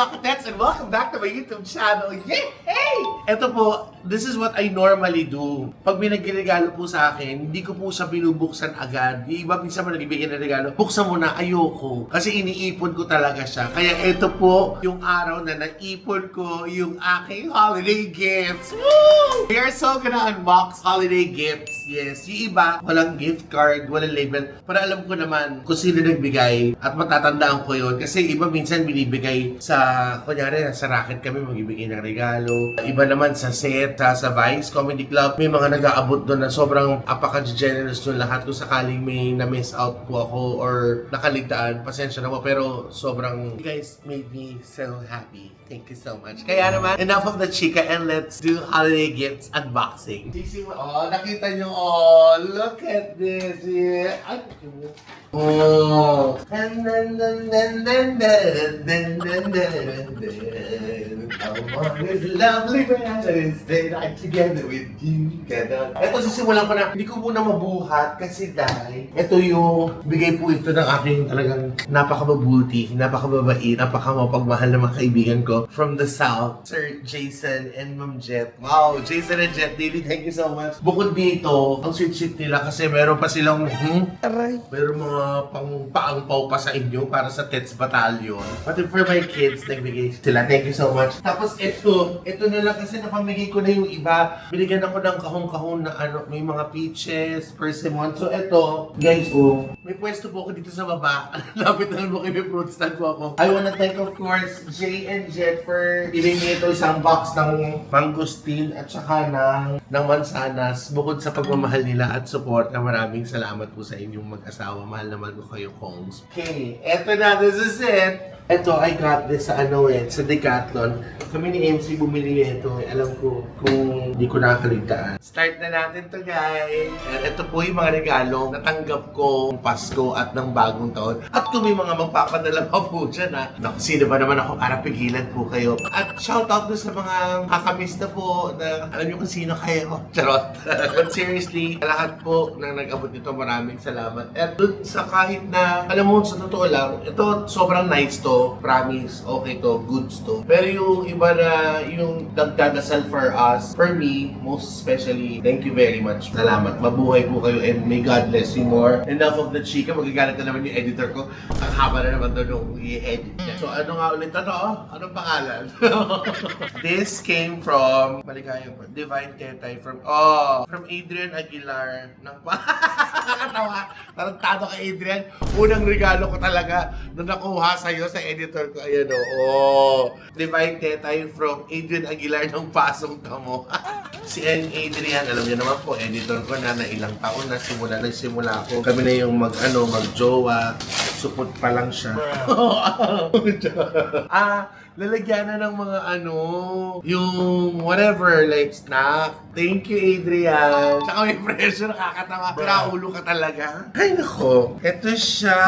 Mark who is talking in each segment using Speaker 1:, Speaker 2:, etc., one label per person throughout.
Speaker 1: mga katets and welcome back to my YouTube channel. Yay! Ito po, this is what I normally do. Pag may nagregalo po sa akin, hindi ko po siya binubuksan agad. Yung iba minsan mo nagbibigay ng regalo, buksan mo na, ayoko. Kasi iniipon ko talaga siya. Kaya ito po yung araw na naipon ko yung aking holiday gifts. Woo! We are so gonna unbox holiday gifts. Yes, yung iba, walang gift card, walang label. Para alam ko naman kung sino nagbigay at matatandaan ko yun. Kasi iba minsan binibigay sa, kunyari, sa racket kami magbibigay ng regalo. Iba naman sa set, sa Vice Comedy Club, may mga nag-aabot doon na sobrang apaka-generous doon lahat. Kung sakaling may na-miss out po ako or nakaligtaan, pasensya na po. Pero sobrang, you guys made me so happy. Thank you so much. Kaya naman, enough of the chika and let's do holiday gifts unboxing. Oh, nakita nyo, oh, look at this. Yeah. Oh. And then, this lovely Valentine's Day night together with you. Ito, sisimulan ko na, hindi ko muna mabuhat kasi dahil ito yung bigay po ito ng aking talagang napakababuti, napakababait, napakamapagmahal na mga kaibigan ko from the South, Sir Jason and Ma'am Jet. Wow, Jason and Jet, Daily, thank you so much. Bukod dito, ang sweet-sweet nila kasi meron pa silang, meron mga paangpaw pa sa inyo para sa Tets Battalion. Pati for my kids, nagbigay sila. Thank you so much. Tapos ito na lang kasi napamigay ko na yung iba. Binigyan ako ng kahon-kahon na ano, may mga peaches, persimmon. So ito, guys, may pwesto po ako dito sa baba. Lapit na mo kayo, may fruit stand po ako. I wanna thank, of course, Jay and Jet for giving me ito isang box ng mangosteen at saka ng mansanas. Bukod sa pagmamahal nila at support, maraming salamat po sa inyong mag-asawa. Mahal na mahal ko kayo, Combs. Okay, eto na, this is it. Ito, I got this sa sa Decathlon. Kami ni MC bumili ito. Alam ko kung hindi ko nakakaligtaan. Start na natin to, guys. And ito po yung mga regalo natanggap ko ng Pasko at ng bagong taon. At kung may mga magpapadala pa po dyan, ha. Naku, sino ba naman ako para pigilan po kayo. At shoutout doon sa mga kakamiss na po na alam niyo kung sino kayo. Charot. But seriously, lahat po na nag-abot nito, maraming salamat. At doon sa kahit na, alam mo, sa totoo lang, ito sobrang nice to. Promise, okay to, goods to. Pero yung iba na, yung nagdadasal for us, for me, most especially, thank you very much. Salamat. Mabuhay po kayo and may God bless you more. Enough of the chika. Magagalit na naman yung editor ko. Ang haba na naman doon nung i-edit niya. So ano nga ulit ito? Anong pangalan? This came from, maligayang po, Divine Tetay from Adrian Aguilar. Nakakatawa. Tarantado kay Adrian. Unang regalo ko talaga na nakuha sa'yo sa editor ko. Ayan o. Divine Tetay from Adrian Aguilar ng Pasong Tamo. Si Adrian, alam niyo naman po, editor ko na ilang taon na nagsimula ako. Kami na yung mag-jowa. Supot pa lang siya. Lalagyan na ng mga yung whatever, like snack. Thank you, Adrian. Tsaka may pressure, nakakatawa. Nakaulo ka talaga. Ay, nako. Ito siya.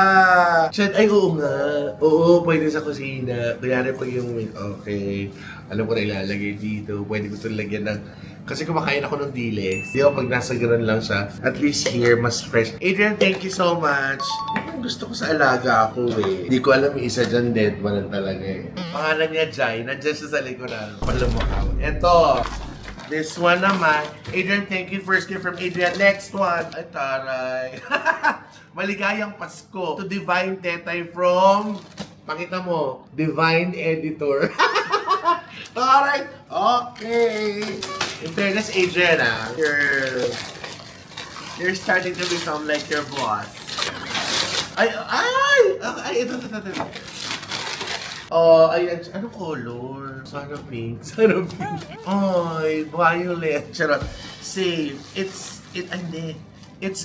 Speaker 1: Ay, oo nga. Oo, pwede sa kusina. Kunyari pag yung okay. Alam ko na ilalagay dito. Pwede ko ito lagyan ng... Kasi kumakain ako ng dilis. Di ba pag nasa ganon lang siya, at least here, mas fresh. Adrian, thank you so much. Gusto ko sa alaga ako eh. Hindi ko alam, yung isa dyan dead man talaga eh. Pangalan niya Jai, nandiyan siya sa likuran. Palumakaw. Ito, this one naman. Adrian, thank you. First gift from Adrian. Next one. Ay, taray. Maligayang Pasko to Divine Tetay from, pakita mo, Divine Editor. Alright, okay. In fairness, Adrian, you're starting to become like your boss. Ito. Oh, ayan. Anong color? Sana pink. Ay, violet. Charot. Same. It's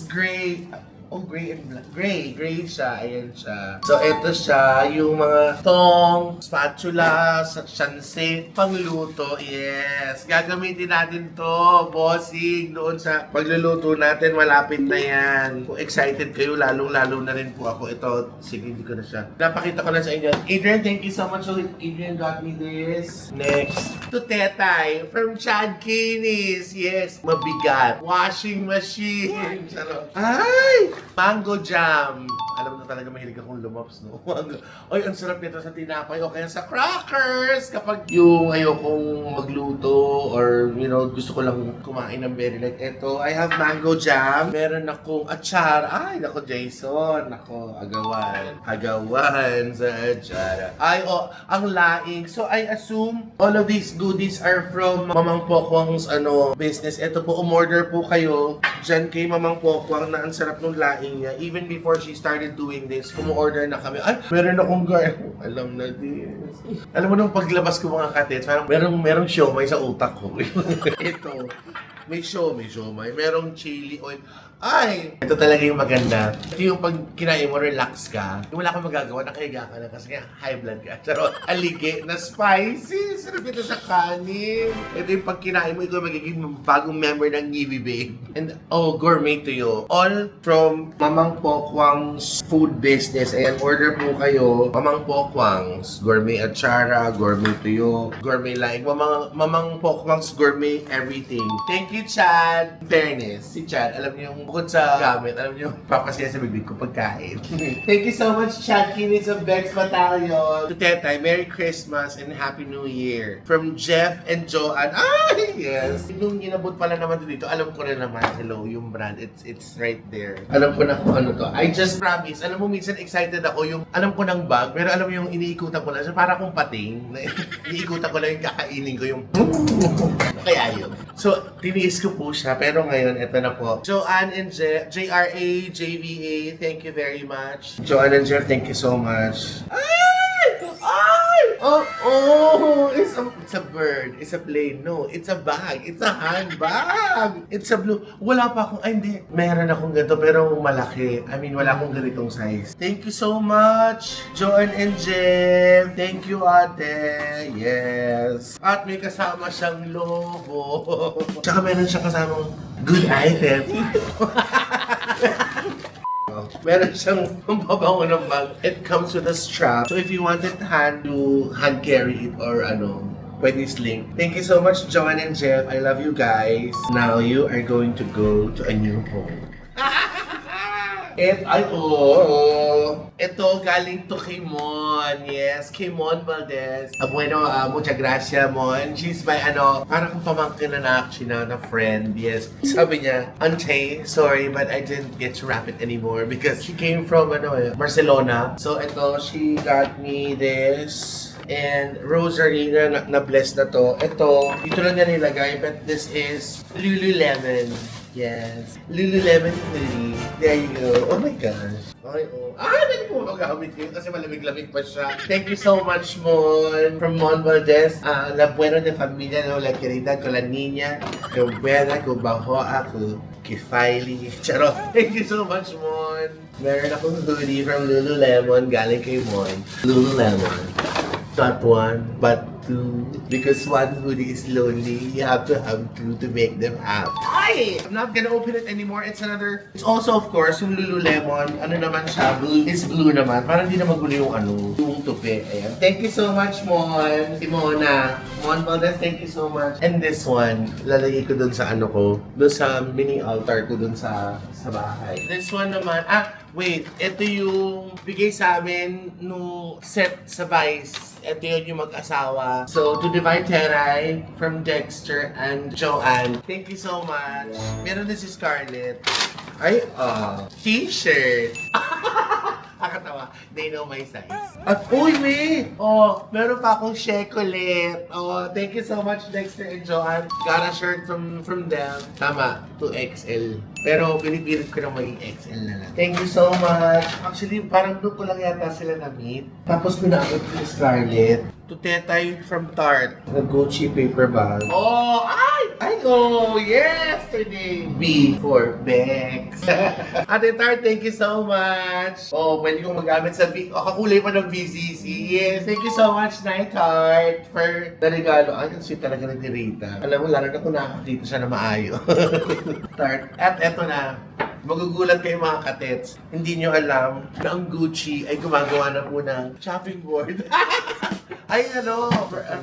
Speaker 1: gray. Oh, gray and black. Gray siya. Ayan siya. So, ito siya. Yung mga tong, spatula, shanse, pangluto. Yes. Gagamitin natin to, bossing. Doon sa pagluluto natin, malapit na yan. Kung excited kayo, lalong-lalo na rin po ako. Ito, sige, hindi ko na siya. Napakita ko na sa inyo. Adrian, thank you so much. So, Adrian got me this. Next, to Tetay from Chad Kinis. Yes, mabigat. Washing machine. Ay! Mango jam. alam na talaga mahilig akong lumops, no? Ay, ang sarap nito sa tinapay o kaya sa crackers! Kapag yung ayokong magluto or, you know, gusto ko lang kumain ng berry like ito. I have mango jam. Meron akong achar. Ay, nako Jason. Nako, agawan. Agawan sa achara. Ay, oh, ang laing. So, I assume all of these goodies are from Mamang Pokwang's business. Ito po, umorder po kayo dyan kay Mamang Pokwang na ang sarap ng laing niya. Even before she started doing this, kumorder na kami. Ay, meron akong alam na this. Alam mo nung paglabas ko mga katits, parang merong siomay sa utak ko. Ito, may siomay, merong chili oil. Ay! Ito talaga yung maganda. Ito yung pag kinain mo, relax ka. Yung wala kang magagawa, nakahiga ka na kasi nga high blood ka. Pero aligi na spicy. Sarap ito sa kanin. Ito yung pag kinain mo, ikaw magiging bagong member ng Nivy Babe. And gourmet to you. All from Mamang Pokwang's food business. Ayan, order po kayo. Mamang Pokwang's gourmet achara, gourmet tuyo, gourmet like. Mamang Pokwang's gourmet everything. Thank you, Chad. Fairness, si Chad, alam niyo yung bukod sa gamit, alam niyo, papasaya sa bibig ko pagkain. Thank you so much, Chad Kinis of Bex Battalion. To Tetay, Merry Christmas and Happy New Year. From Jeff and Joanne. Ay, yes. Nung inabot pala naman dito, alam ko na naman, hello, yung brand. It's right there. Alam ko na kung ano to. I just promise. Alam mo, minsan excited ako yung, alam ko ng bag, pero alam mo yung iniikutan ko lang. So, para akong pating. Iniikutan ko lang yung kakainin ko yung kaya yun. So, tiniis ko po siya. Pero ngayon, ito na po. Joanne and JRA, JVA, thank you very much. Joanne and Jeff, thank you so much. Ay! Ay! Oh, it's a bird. It's a plane. No, it's a bag. It's a handbag. It's a blue. Wala pa akong, ay hindi. Meron akong ganito pero malaki. I mean, wala akong ganitong size. Thank you so much, Joanne and Jeff. Thank you, ate. Yes. At may kasama siyang logo. Tsaka meron siyang kasamang good item. Meron siyang pampabango ng bag. It comes with a strap. So if you wanted hand carry it or pwede sling. Thank you so much, Joanne and Jeff. I love you guys. Now you are going to go to a new home. Ito galing to kay Mon. Yes, kay Mon Valdez. Bueno, muchas gracias, Mon. She's my, parang kung pamangkin na actually na friend. Yes. Sabi niya, Ante, sorry, but I didn't get to wrap it anymore because she came from, Barcelona. So, ito, she got me this. And rosary na bless na to. Ito, dito lang niya nilagay, but this is Lululemon. Yes. Lululemon hoodie. There you go. Oh my gosh. Ay, oh. Pwede po magagamit yun kasi malamig-lamig pa siya. Thank you so much, Mon. From Mon Valdez. La buena de familia, la querida con la niña. Que buena, que bajo ako. Que Filey. Charot. Thank you so much, Mon. Meron akong hoodie from Lululemon. Galing kay Mon. Lululemon. Not one, but two. Because one hoodie is lonely, you have to have two to make them happy. Ay! I'm not gonna open it anymore. It's also, of course, yung Lululemon. Ano naman siya? It's blue naman. Parang hindi na magulo yung tupi. Ayan. Thank you so much, Mon. Simona. Mon Valdez, thank you so much. And this one, lalagay ko dun sa dun sa mini altar ko dun sa bahay. This one naman, wait, ito yung bigay sa amin nung set sa Vice. Ito yun yung mag-asawa. So, to Divine Teray from Dexter and Joanne. Thank you so much. Meron din si Scarlett. Ay, t-shirt. Nakakatawa. They know my size. At, uy, may! Meron pa akong chocolate. Thank you so much, Dexter and Joanne. Got a shirt from them. Tama, 2XL. Pero pinipilit ko na maging XL na lang. Thank you so much. Actually, parang doon ko lang yata sila na-meet. Tapos pinakot ko ni Scarlett. To Tetay from Tarte. The Gucci paper bag. Yesterday. B for Bex. Ate Tarte, thank you so much. Pwede kong magamit sa kakulay pa ng VCC. Yes, thank you so much, Night Tarte, for the regalo. Ang sweet talaga ni Rita. Alam mo, lalo na kung nakakita siya na maayo. Tarte. At eto na. Magugulat kayo mga katets. Hindi nyo alam na ang Gucci ay gumagawa na po ng chopping board. Ay, ano,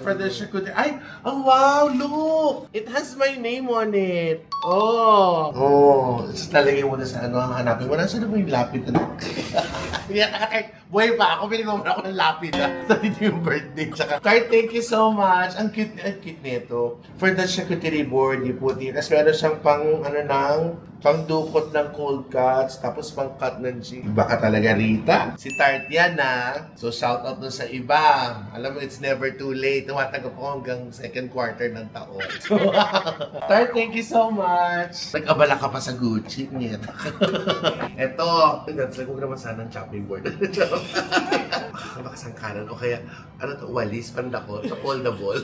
Speaker 1: for the charcuterie. Ay, oh wow, look! It has my name on it. Oh. Oh, lalagay mo na sa ano, hanapin mo. Nasaan na ba yung lapid? Hindi na nakakay. Buhay pa ako, pinagawa ako ng lapid. Sa dito yung birthday. Tsaka, Tart, thank you so much. Ang cute nito. For the charcuterie board, you put it. Tapos meron siyang pang dukot ng cold cuts, tapos pang cut ng cheese. Iba ka talaga, Rita. Si Tart yan, na. So, shout out dun sa iba. Alam mo, it's never too late. Tumatagap ako hanggang second quarter ng taon. So, Tart, thank you so much. Nag-abala ka pa sa Gucci. Niet. Eto. Nagsalag ko naman sana ng chopping board. Baka sangkalan. O kaya, ano to, walis, pandakot, foldable.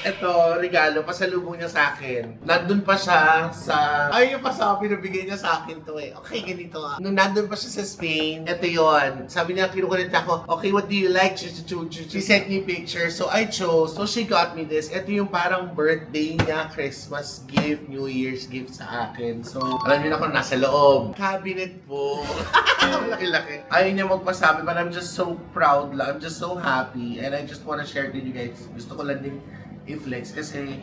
Speaker 1: Eto, regalo, pasalubong niya sa akin. Nandun pa siya sa... Ay, yung pasabi, nabigay niya sa akin to eh. Okay, ganito ah. Nung nandun pa siya sa Spain, eto yon. Sabi niya, kinukulit ako, okay, what do you like? She sent me pictures, so I chose. So she got me this. Eto yung parang birthday niya, Christmas gift, New Year's gift sa akin. So, alam niyo na kung nasa loob. Cabinet po. Laki-laki. Ayaw niya magpasabi, but I'm just so proud lang. I'm just so happy. And I just wanna share to you guys. Gusto ko lang din i-flex kasi,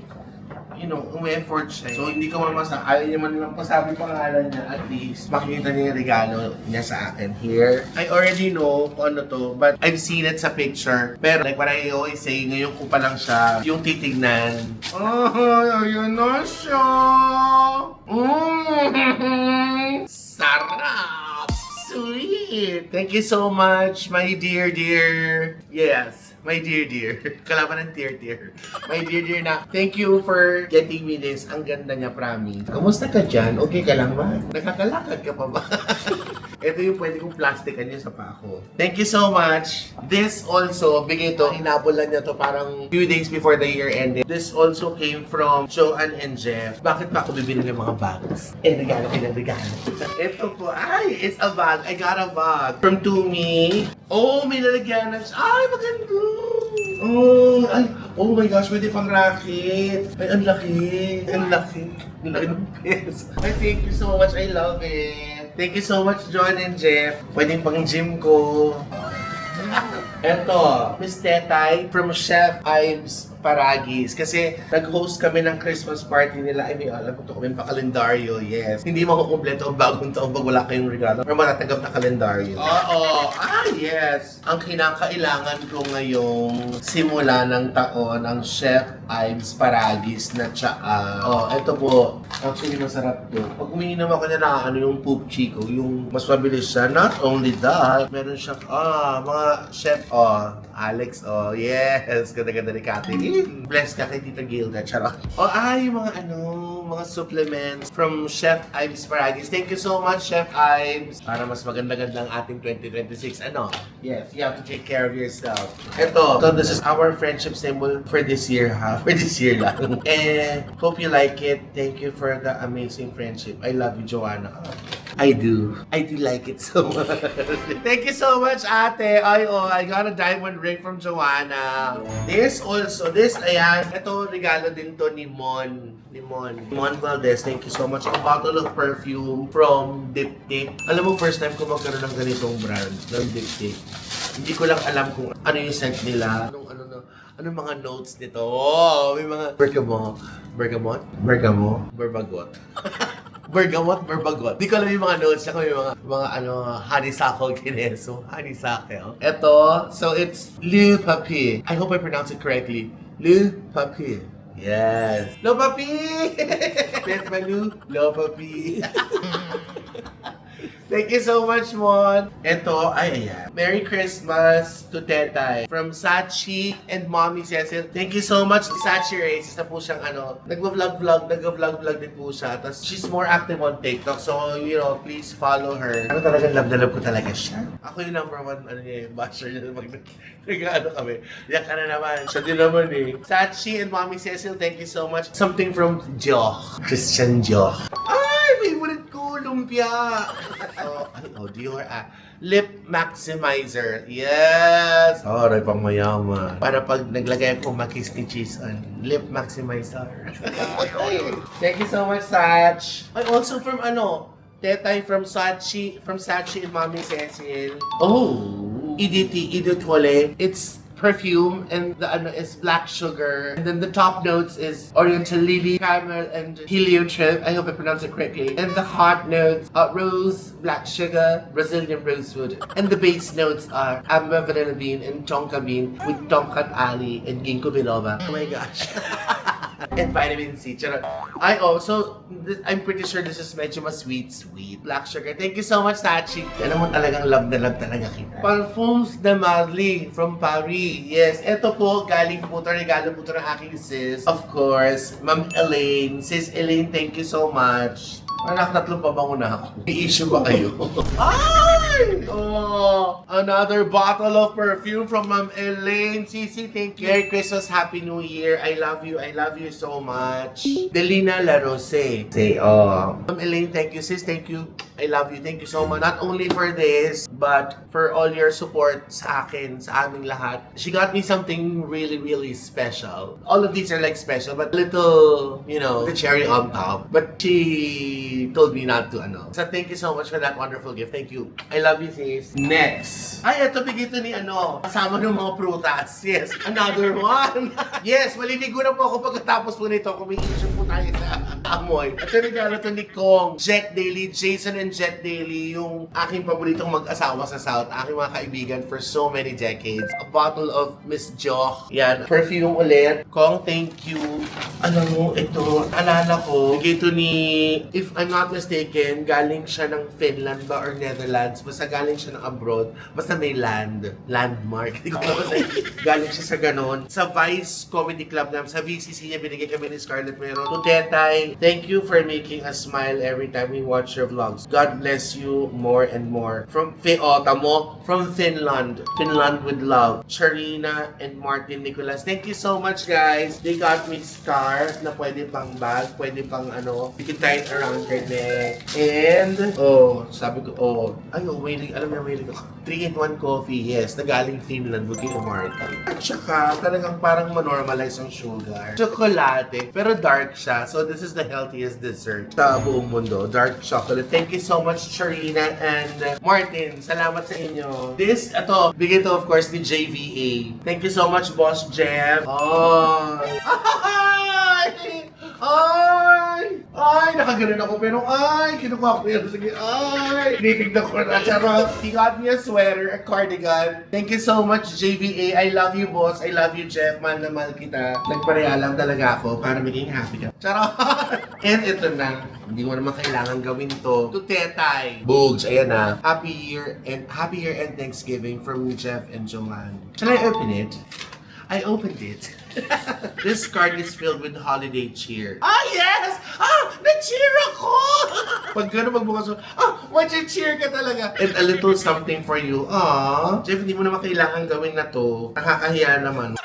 Speaker 1: you know, umi-effort siya. So, hindi ko ayaw niya man lang pasabi pangalan niya. At least, makikita niya yung regalo niya sa akin here. I already know kung ano to, but I've seen it sa picture. Pero, like what I always say, ngayon ko pa lang siya yung titignan. Oh, ayun na siya! Sarap! Sweet! Thank you so much, my dear. Yes, my dear. Kalaban ng dear. My dear na, thank you for getting me this. Ang ganda niya, promise. Kamusta ka dyan? Okay ka lang ba? Nakakalakad ka pa ba? Ito yung pwede kong plastikan niya sa pako. Thank you so much. This also, bigay to, hinabulan niya to parang few days before the year ended. This also came from Joanne and Jeff. Bakit pa ako bibili ng mga bags? Regalo. Ito po, it's a bag. I got a bag from Tumi. Oh, may lalagyanan siya. Ay, maganda. Oh my gosh, pwede pang racket. Ay, ang laki. Ang laki ng pes. Ay, thank you so much. I love it. Thank you so much, John and Jeff. Pwede pang gym ko. Eto, Miss Tetay from Chef Ives Paragis. Kasi nag-host kami ng Christmas party nila. I mean, alam ko ito kami pa kalendaryo, yes. Hindi makukumpleto ang bagong taon pag wala kayong regalo or matatanggap na kalendaryo. Oo, yes. Ang kinakailangan ko ngayong simula ng taon ang Chef Ives Paragis na tsaa. Ito po. Actually, masarap to. Pag umiinom ako niya na yung Poop Chico, yung mas mabilis siya. Not only that, meron siya, mga chef, Alex, yes. Ganda-ganda ni Catherine. Bless ka kay Tita Gilda, charot. Mga supplements from Chef Ives Paragis. Thank you so much, Chef Ives. Para mas maganda-ganda ang ating 2026. Yes, you have to take care of yourself. Ito, so this is our friendship symbol for this year, ha? For this year lang. And hope you like it. Thank you for the amazing friendship. I love you, Joanna. I do like it so much. Thank you so much, ate. I got a diamond ring from Joanna. Ayan. Ito, regalo din to ni Mon Valdez. Thank you so much. A bottle of perfume from Diptyque. Alam mo, first time ko magkaroon ng ganitong brand, ng Diptyque. Hindi ko lang alam kung ano yung scent nila. Anong mga notes nito? May mga bergamot. Di ko alam yung mga notes niya kung may mga honeysuckle kineso. Honeysuckle. Ito, so it's Le Papier. I hope I pronounce it correctly. Le Papier. Yes. Le Papier! Bet Malu, Le Papier. Thank you so much, Mon. Ito, ayan. Merry Christmas to Tetay. From Sachi and Mommy Cecil. Thank you so much. Sachi Reyes, isa po siyang nag-vlog din po siya. Tapos, she's more active on TikTok. So, please follow her. Talagang love na love ko talaga siya. Ako yung number one, basher niya pag kami. Yan ka na naman. Siya din naman eh. Sachi and Mommy Cecil, thank you so much. Something from Joch. Christian Joch. Favorite ko, lumpia. Dior. Lip maximizer. Yes! Aray, pang mayaman. Para pag naglagay ako makis ni cheese on. Lip maximizer. Thank you so much, Sach. Also from Tetay from Sachi and Mommy Cecil. Idit Wale. It's perfume, and the ano is black sugar. And then the top notes is Oriental Lily, caramel, and heliotrope. I hope I pronounced it correctly. And the hot notes are rose, black sugar, Brazilian rosewood. And the base notes are amber, vanilla bean, and tonka bean with tomcat ali and ginkgo biloba. Oh my gosh. And vitamin C. Charot. I'm pretty sure this is medyo mas sweet. Black sugar. Thank you so much, Tachi. Alam mo talagang love na love talaga kita. Parfums de Marly from Paris. Yes, eto po, galing po ito, regalo po ito ng aking sis. Of course, Ma'am Elaine. Sis Elaine, thank you so much. Anak, tatlong pabango na ako. May issue ba kayo? Ay! Oh, another bottle of perfume from Ma'am Elaine. Sisi, thank you. Merry Christmas, Happy New Year. I love you so much. Delina La Rose. Say, Ma'am Elaine, thank you. Sis, thank you. I love you. Thank you so much. Not only for this, but for all your support sa akin, sa aming lahat. She got me something really, really special. All of these are like special, but little, the cherry on top. But she told me not to, So thank you so much for that wonderful gift. Thank you. I love you, sis. Next. Ay, ito bigay ito ni kasama ng mga prutas. Yes, another one. Yes, maliligo na po ako pagkatapos po nito. Kumigisyon po tayo sa amoy. Ito regalo to ni Kong, Jet Daily, Jason and Jet Daily, yung aking paboritong mag-asawa sa South, aking mga kaibigan for so many decades. A bottle of Miss Joch. Yan, perfume ulit. Kong, thank you. Alam mo, ito, alala ko, bigay ito ni, if I'm not mistaken, galing siya ng Finland ba or Netherlands. Basta galing siya ng abroad. Basta may landmark. Hindi ko alam na galing siya sa ganon. Sa Vice Comedy Club namin, sa VCC niya, binigay kami ni Scarlett Meron. To Tetay, thank you for making us smile every time we watch your vlogs. God bless you more and more. From Finland. Finland with love. Sharina and Martin Nicolas. Thank you so much, guys. They got me scarf na pwede pang bag, pwede pang you can tie it around your neck. And, sabi ko, waiting, alam niya, waiting ako. 3-in-1 coffee, yes, na galing Finland, bukay ng Martin. At saka, talagang parang manormalize ang sugar. Chocolate, pero dark siya. So, this is the healthiest dessert sa buong mundo. Dark chocolate. Thank you so much, Sharina and Martin. Salamat sa inyo. Bigay to, of course, ni JVA. Thank you so much, Boss Jeff. Ay, nakaganon ako, pero kinukuha ko yun. Sige, tinitignan ko na. Charot. He got me a sweater, a cardigan. Thank you so much, JVA. I love you, boss. I love you, Jeff. Mahal na mahal kita. Nagpareha lang talaga ako para maging happy ka. Charot. And ito na. Hindi mo naman kailangan gawin to. To Tetay. Boogs, ayan na. Happy year and Thanksgiving from Jeff and Joanne. Shall I open it? I opened it. This card is filled with holiday cheer. Yes! Na-cheer ako! Pag gano'n magbukas mo, cheer ka talaga. And a little something for you. Jeff, hindi mo naman kailangan gawin na to. Nakakahiya naman.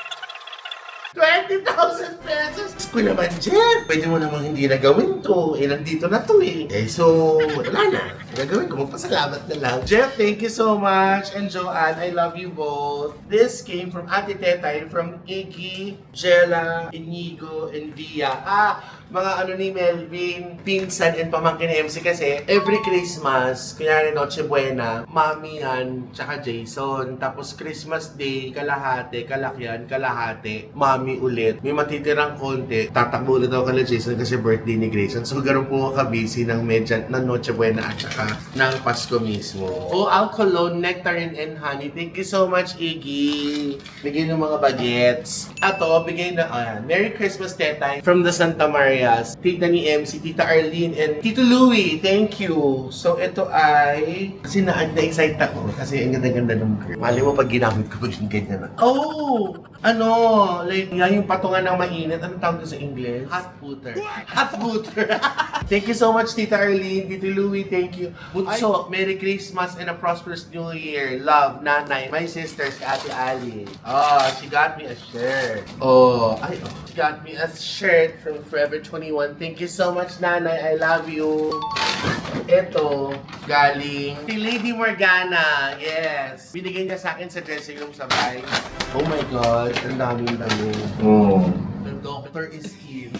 Speaker 1: 20,000 pesos! Ko naman, Jeff! Pwede mo namang hindi na gawin to. Nandito na to so, wala na. Gagawin ko, magpasalamat na lang. Jeff, thank you so much. And Joanne, I love you both. This came from Ate Tetay, from Iggy, Jella, Inigo, and Via. Mga ni Melvin, pinsan and pamangkin ni MC kasi every Christmas, kunyari Noche Buena, Mami yan, tsaka Jason. Tapos Christmas Day, kalahati, kalakyan, kalahati, Mami ulit. May matitirang konti, tatakbo ulit ako kala Jason kasi birthday ni Grayson. So ganoon po ka-busy ng Noche Buena at tsaka ng Pasko mismo. Alcolone, Nectarine and Honey. Thank you so much, Iggy. Bigay ng mga bagets. Bigay na, Merry Christmas, Tetay, from the Santa Maria. Tita ni MC, Tita Arlene, and Tito Louie, thank you. So, ito ay, kasi na-excite ako, kasi ang ganda-ganda ng girl. Mali mo pag ginamit ko, maging ganyan na. Like, yung patungan ng mainit, anong tawag sa English? Hot booter. Hot booter. Thank you so much, Tita Arlene, Tito Louie, thank you. So, Merry Christmas and a prosperous New Year. Love, Nanay, my sisters, Ate Ali. She got me a shirt. She got me a shirt from Forever 21. Thank you so much, Nanay. I love you. Ito, galing si Lady Morgana. Yes. Binigay niya sa akin sa dressing room sa bahay. Oh my God, ang daming dami. The doctor is in.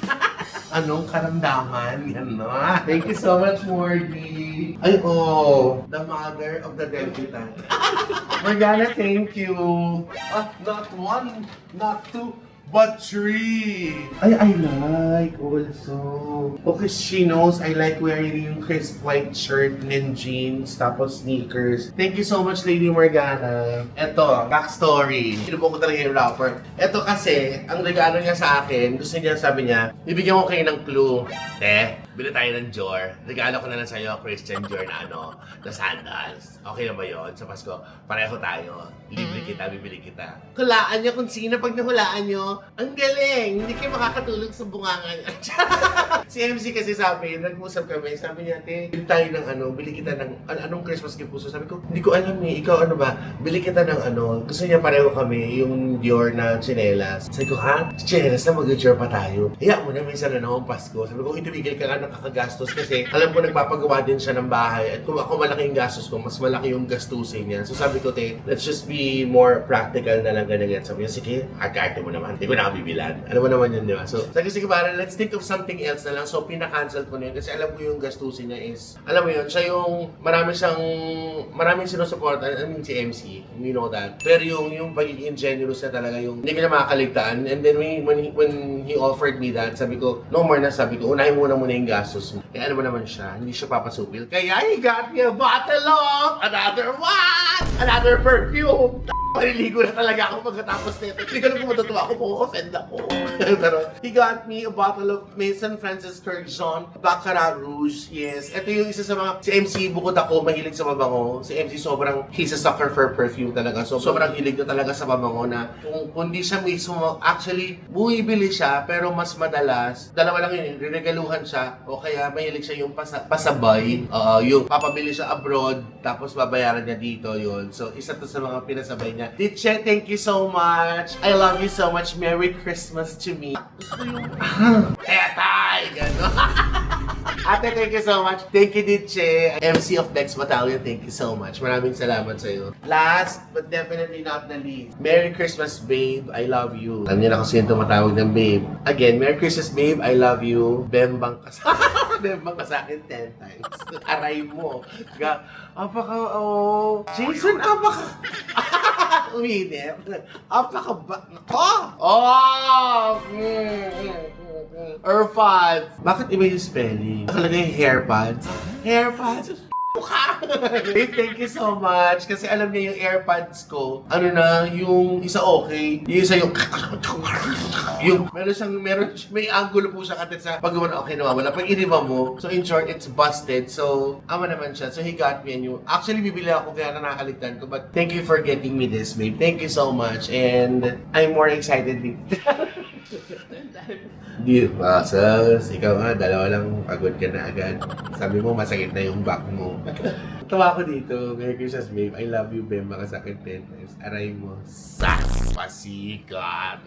Speaker 1: Anong karamdaman? Yan na. Thank you so much, Morgy. Ay, oh. The mother of the debutant. Morgana, thank you. Not one, not two, but three. I like also. Okay, she knows I like wearing yung crisp white shirt and jeans, tapos sneakers. Thank you so much, Lady Morgana. Eto, backstory. Sinubukan ko talaga yung rapper. Eto kasi, ang regalo niya sa akin, gusto niya, sabi niya, ibigyan ko kayo ng clue. Bili tayo ng Dior. Regalo ko na lang sa'yo, Christian Dior na na sandals. Okay na ba yun? Sa Pasko, pareho tayo. Libre kita, bibili kita. Hulaan niyo kung sino pag nahulaan niyo. Ang galing! Hindi kayo makakatulog sa bungangan. Si MC kasi sabi, nag-usap kami, sabi niya, bili tayo ng bili kita ng, anong Christmas gift gusto? Sabi ko, hindi ko alam ikaw ano ba? Bili kita ng gusto niya pareho kami, yung Dior na tsinelas. Sabi ko, ha? Tsinelas na mag-Dior pa tayo. Hiya mo na, minsan na akong Pasko. Sabi ko, itumigil ka nga ng kakagastos kasi alam ko nagpapagawa din siya ng bahay at kung ako malaki yung gastos ko, mas malaki yung gastusin niya. So sabi ko, let's just be more practical na lang ganyan. Sabi niya, sige, arte mo naman. Hindi ko nakabibilan. Alam mo naman yun, di ba? So, sabi ko, sige, para let's think of something else na lang. So, pinaka-cancel ko na yun kasi alam ko yung gastusin niya is, alam mo yun, siya yung maraming sinusupport, I mean si MC, we know that. Pero yung pagiging generous na talaga, yung hindi ka na makakaligtaan. And then when he offered me that, sabi ko, no more na, sabi ko, unahin muna yung gastos mo. Kaya alam mo naman siya, hindi siya papasupil. Kaya he got me a bottle of another one! Another perfume! Maliligo na talaga ako pagkatapos nito. Hindi ko na kung matutuwa ako, offend ako. Pero he got me a bottle of Maison Francis Kurkdjian Baccarat Rouge. Yes. Ito yung isa sa mga, si MC bukod ako, mahilig sa mabango. Si MC sobrang, he's a sucker for perfume talaga. So, sobrang hilig na talaga sa mabango na kung di siya mismo, actually, bumibili siya, pero mas madalas, dalawa lang yun, riregaluhan siya, o kaya mahilig siya yung pasabay, yung papabili siya abroad, tapos babayaran niya dito, yun. So, isa to sa mga pinasabay niya. Ditche, thank you so much. I love you so much. Merry Christmas to me. Gusto yung tetay! Gano'n. Ate, thank you so much. Thank you, Ditche. MC of Bex Battalion, thank you so much. Maraming salamat sa'yo. Last, but definitely not the least. Merry Christmas, babe. I love you. Alam niyo na kung sino tumatawag ng babe. Again, Merry Christmas, babe. I love you. Bembang ka sa Bembang ka sa akin 10 times. Aray mo. Jason, uminip. Airpods. Bakit iba yung spelling? Nakalagay yung hairpods. Hairpods. Babe, thank you so much. Kasi alam niya yung AirPods ko, yung isa okay, yung isa may angulo po siya katit sa pag okay nawawala. Pag iniba mo, so in short, it's busted. So, ama naman siya. So, he got me a new. Actually, bibili ako kaya nakakaligtan ko. But thank you for getting me this, babe. Thank you so much. And I'm more excited. Ikaw nga, dalawa lang pagod ka na agad. Sabi mo, masakit na yung back mo. Tawa ko dito. Merry Christmas, babe. I love you, babe. Makasakit 10 times. Aray mo. Sas! Pasikat!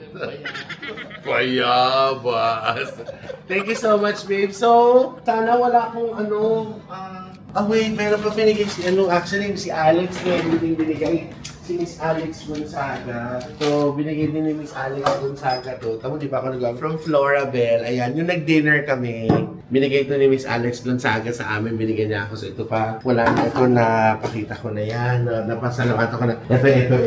Speaker 1: Payabas! Thank you so much, babe. So, sana wala akong wait, meron pa binigay actually, si Alex na yung binigay. Si Miss Alex Gonzaga. So, binigay din ni Miss Alex Gonzaga to. Tamo, di ba ako nag from Florabel. Ayan, yung nag-dinner kami. Binigay ito ni Miss Alex Gonzaga sa amin. Binigay niya ako. So, ito pa. Wala na ito na pakita ko na yan. Napasalamat ako na. Ito.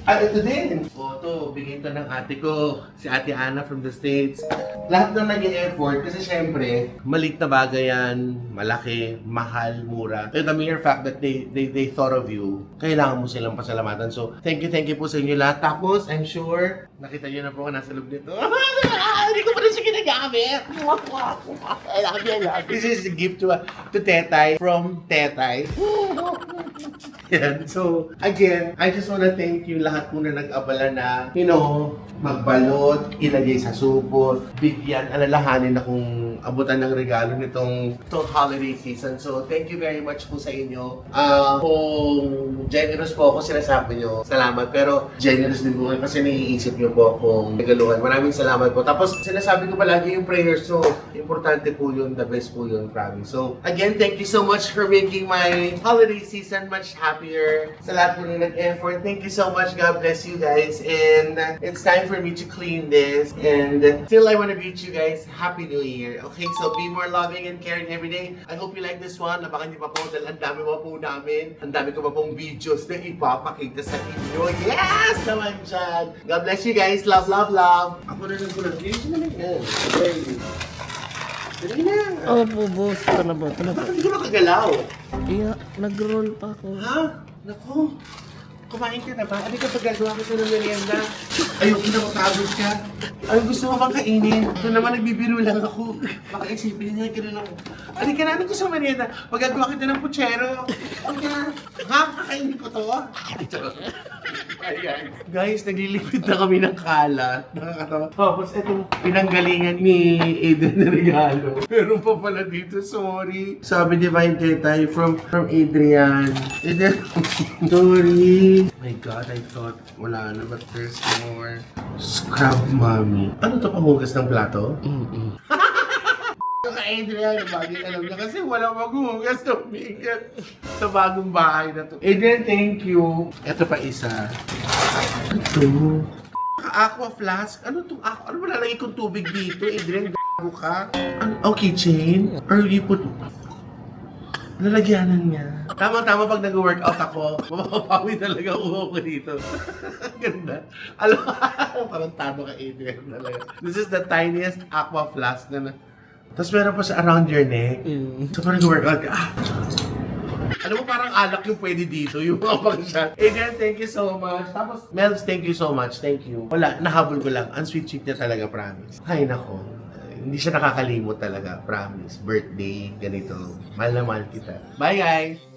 Speaker 1: Ito din. O, ito. Bigay ito ng ate ko. Si Ate Ana from the States. Lahat ng nag-e-effort. Kasi syempre, malit na bagay yan. Malaki, mahal, mura. And the mere fact that they thought of you, kailangan mo silang pasalamatan. So, thank you po sa inyo lahat. Tapos, I'm sure, nakita nyo na po nasa loob nito. Hindi ko pa rin siya ginagamit. I love you. This is a gift to Tetay from Tetay. Yan. So, again, I just wanna thank you lahat po na nag-abala na, magbalot, ilagay sa supot, bigyan, alalahanin na kung abutan ng regalo nitong holiday season. So, thank you very much po sa inyo. Kung generous po ako, sinasabi nyo, salamat. Pero, generous din po kayo kasi naiisip nyo po akong regaluhan. Maraming salamat po. Tapos, sinasabi ko palagi yung prayers. So, importante po yun, the best po yun, promise. So, again, thank you so much for making my holiday season much happier. happier. Sa lahat po na nag-effort. Thank you so much. God bless you guys. And it's time for me to clean this. And still, I want to greet you guys. Happy New Year. Okay, so be more loving and caring every day. I hope you like this one. Napakan niyo pa po dahil ang dami pa po namin. Ang dami ko pa pong videos na ipapakita sa inyo. Yes! Naman dyan. God bless you guys. Love, love, love. Ako na nagpulang. Dito na yan. Dali na.
Speaker 2: Opo, boss. Talaba.
Speaker 1: Bakit hindi ko makagalaw?
Speaker 2: Iya, nag-roll pa ako.
Speaker 1: Ha? Naku. Kumain ka na ba? Ano ka pagagawa ko ng merienda? Ayoko na matagod ka. Ano gusto mo bang kainin? Ito naman nagbibiro lang ako. Baka isipin niya ka na lang. Ano ka na? Ano gusto mo merienda? Pagagawa kita ng puchero. Ano ka? Ha? Kakainin ko to? Ayan. Guys, naglilipid na kami ng kalat. Nakakatawa. Tapos itong pinanggalingan ni Adrian na regalo. Meron pa pala dito, sorry. Sabi Divine Tetay from Adrian. Adrian, sorry. My God, I thought wala na, but there's more. Scrub Mommy. Ano to, panghugas ng plato? Ka Adrian, bagay alam niya kasi wala maghuhugas ng makeup sa bagong bahay na to. Adrian, thank you. Ito pa isa. Ito. Aqua flask. Ano itong aqua? Ano ba lalagay kong tubig dito? Adrian, gago ka? Ano? Oh, keychain? Or you put... Lalagyanan niya. Tama-tama pag nag-workout ako, mapapawi talaga uho ko dito. Ganda. Alam mo, parang tado ka Adrian talaga. This is the tiniest aqua flask na tapos meron pa sa around your neck. So parang nag-workout ka. Alam mo, parang alak yung pwede dito, yung mga pang-shot. Adrian, thank you so much. Tapos, Mel's, thank you so much. Thank you. Wala, nahabol ko lang. Ang sweet-sweet niya talaga, promise. Ay, nako. Hindi siya nakakalimot talaga, promise. Birthday, ganito. Mahal na mahal kita. Bye, guys!